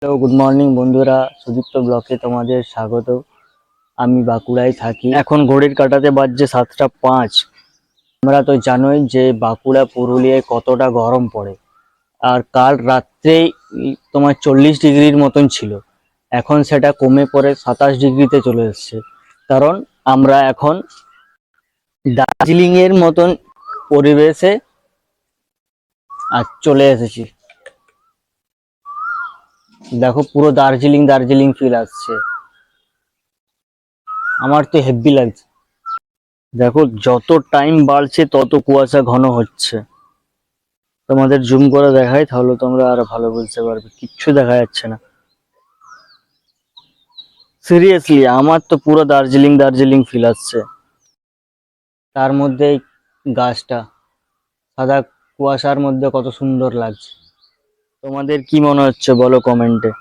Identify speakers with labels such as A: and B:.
A: Hello, good morning বন্ধুরা। সুদীপ্ত ব্লকে তোমাদের স্বাগত। আমি বাঁকুড়ায় থাকি। এখন ঘড়ির কাঁটাতে বাজছে 7টা 5। তোমরা তো জানোই যে বাঁকুড়া পুরুলিয়ায় কতটা গরম পড়ে। আর কাল রাত্রেই তোমার 40 ডিগ্রির মতন ছিল। এখন সেটা কমে পড়ে 27 ডিগ্রিতে চলে এসছে। কারণ আমরা এখন দার্জিলিং এর মতন পরিবেশে আজ চলে এসেছি। দেখো, পুরো দার্জিলিং দার্জিলিং ফিল আসছে। আমার তো হেব্বি লাগছে। দেখো, যত টাইম বাড়ছে তত কুয়াশা ঘন হচ্ছে। তোমাদের জুম করে দেখাই, তাহলে তোমরা আরো ভালো বুঝতে পারবে। কিচ্ছু দেখা যাচ্ছে না। সিরিয়াসলি আমার তো পুরো দার্জিলিং দার্জিলিং ফিল আসছে। তার মধ্যে এই গাছটা সাদা কুয়াশার মধ্যে কত সুন্দর লাগছে। তোমাদের কি মনে হচ্ছে বলো কমেন্টে।